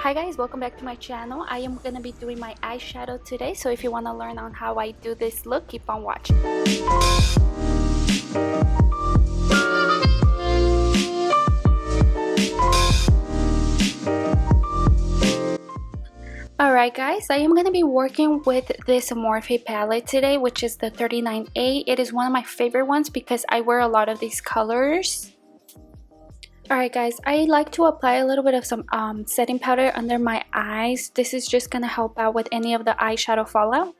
Hi guys, welcome back to my channel. I am gonna be doing my eyeshadow today, so if you want to learn on how I do this look, keep on watching. Alright guys, I am going to be working with this Morphe palette today, which is the 39A. It is one of my favorite ones because I wear a lot of these colors. Alright guys, I like to apply a little bit of some setting powder under my eyes. This is just going to help out with any of the eyeshadow fallout.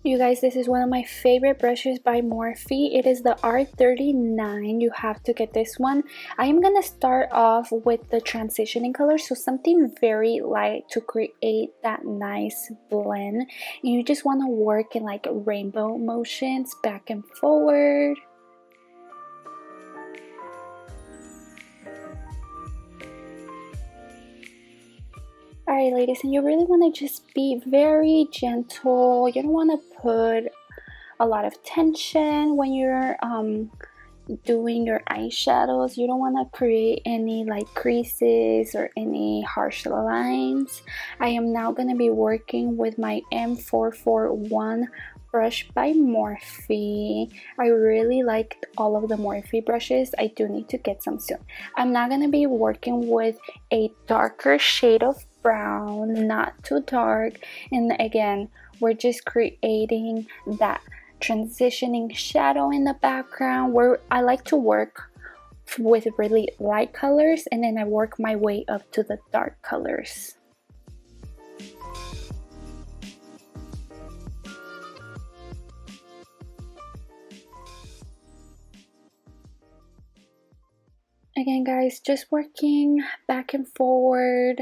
You guys, this is one of my favorite brushes by Morphe. It is the R39. You have to get this one. I am going to start off with the transitioning color, so something very light to create that nice blend. And you just want to work in like rainbow motions back and forward. Alright ladies, and you really want to just be very gentle. You don't want to put a lot of tension when you're doing your eyeshadows. You don't want to create any like creases or any harsh lines. I am now going to be working with my M441 brush by Morphe. I really liked all of the Morphe brushes. I do need to get some soon. I'm now going to be working with a darker shade of brown, not too dark, and again we're just creating that transitioning shadow in the background where I like to work with really light colors and then I work my way up to the dark colors. Again guys, just working back and forward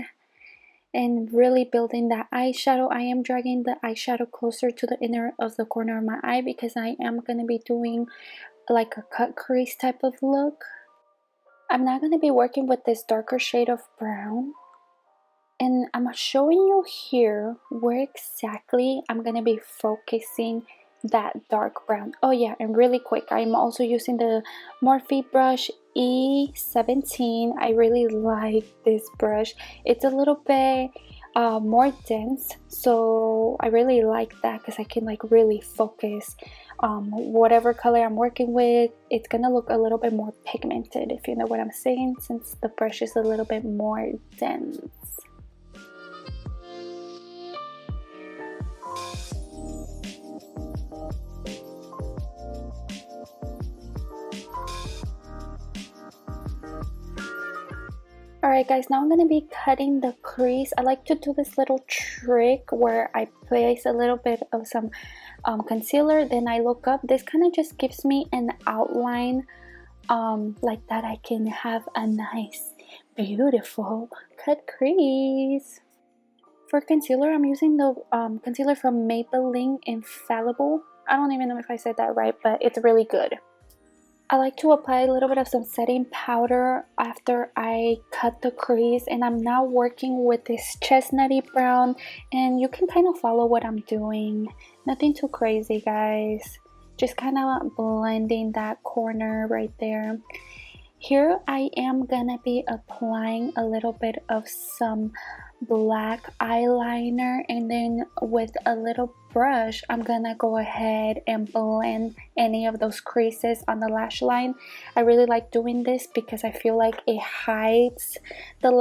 and really building that eyeshadow. I am dragging the eyeshadow closer to the inner of the corner of my eye because I am going to be doing like a cut crease type of look. I'm not going to be working with this darker shade of brown, and I'm showing you here where exactly I'm going to be focusing that dark brown. Oh yeah, and really quick, I'm also using the Morphe brush E17. I really like this brush. It's a little bit more dense, so I really like that because I can like really focus whatever color I'm working with. It's gonna look a little bit more pigmented, if you know what I'm saying, since the brush is a little bit more dense. Alright guys, now I'm going to be cutting the crease. I like to do this little trick where I place a little bit of some concealer, then I look up. This kind of just gives me an outline like that. I can have a nice, beautiful cut crease. For concealer, I'm using the concealer from Maybelline Infallible. I don't even know if I said that right, but it's really good. I like to apply a little bit of some setting powder after I cut the crease, and I'm now working with this chestnutty brown, and you can kind of follow what I'm doing. Nothing too crazy guys, just kind of blending that corner right there. Here I am gonna be applying a little bit of some black eyeliner, and then with a little brush I'm gonna go ahead and blend any of those creases on the lash line. I really like doing this because I feel like it hides the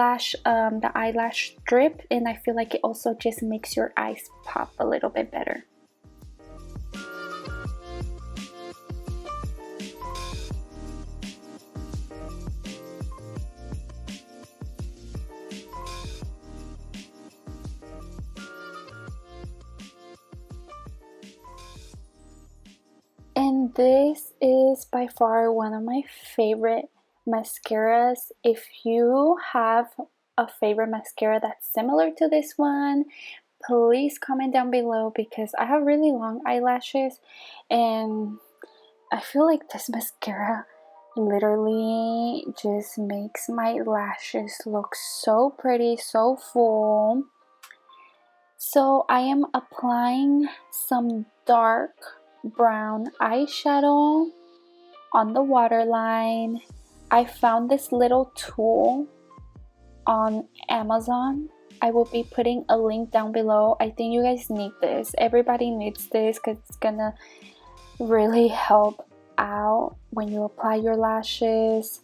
eyelash strip, and I feel like it also just makes your eyes pop a little bit better. And this is by far one of my favorite mascaras. If you have a favorite mascara that's similar to this one, please comment down below because I have really long eyelashes and I feel like this mascara literally just makes my lashes look so pretty, so full. So I am applying some dark brown eyeshadow on the waterline I found this little tool on Amazon. I will be putting a link down below. I think you guys need this. Everybody needs this because it's gonna really help out when you apply your lashes.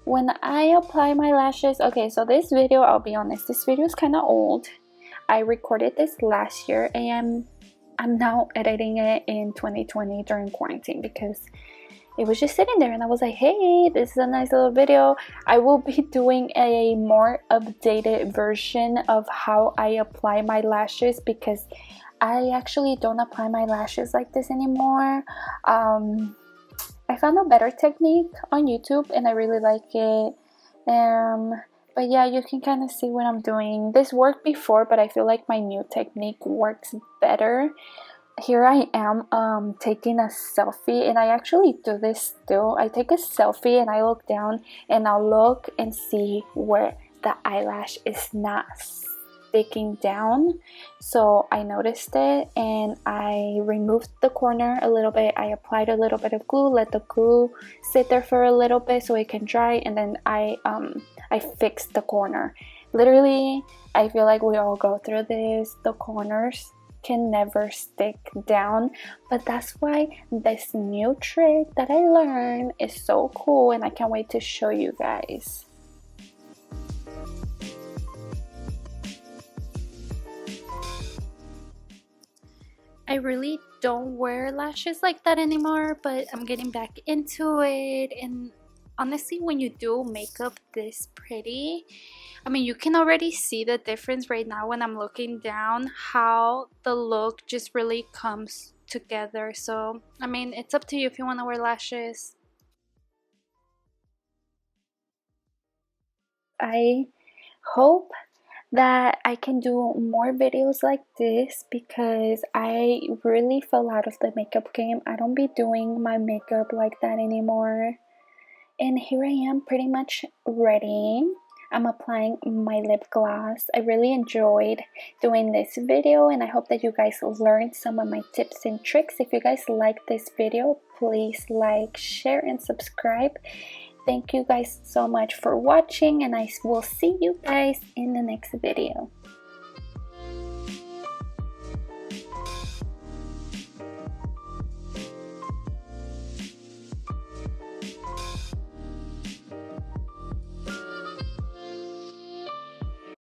When I apply my lashes, okay, so this video, I'll be honest, this video is kind of old. I recorded this last year and I'm now editing it in 2020 during quarantine because it was just sitting there and I was like, hey, this is a nice little video. I will be doing a more updated version of how I apply my lashes because I actually don't apply my lashes like this anymore. I found a better technique on YouTube and I really like it. But yeah, you can kind of see what I'm doing. This worked before, but I feel like my new technique works better. Here I am taking a selfie, and I actually do this still. I take a selfie and I look down and I'll look and see where the eyelash is not sticking down. So I noticed it and I removed the corner a little bit. I applied a little bit of glue, let the glue sit there for a little bit so it can dry, and then I fixed the corner. Literally, I feel like we all go through this. The corners can never stick down, but that's why this new trick that I learned is so cool and I can't wait to show you guys. I really don't wear lashes like that anymore, but I'm getting back into it. And honestly, when you do makeup this pretty, I mean, you can already see the difference right now when I'm looking down, how the look just really comes together. So, I mean, it's up to you if you want to wear lashes. I hope that I can do more videos like this because I really fell out of the makeup game. I don't be doing my makeup like that anymore. And here I am pretty much ready. I'm applying my lip gloss. I really enjoyed doing this video and I hope that you guys learned some of my tips and tricks. If you guys like this video, please like, share, and subscribe. Thank you guys so much for watching and I will see you guys in the next video.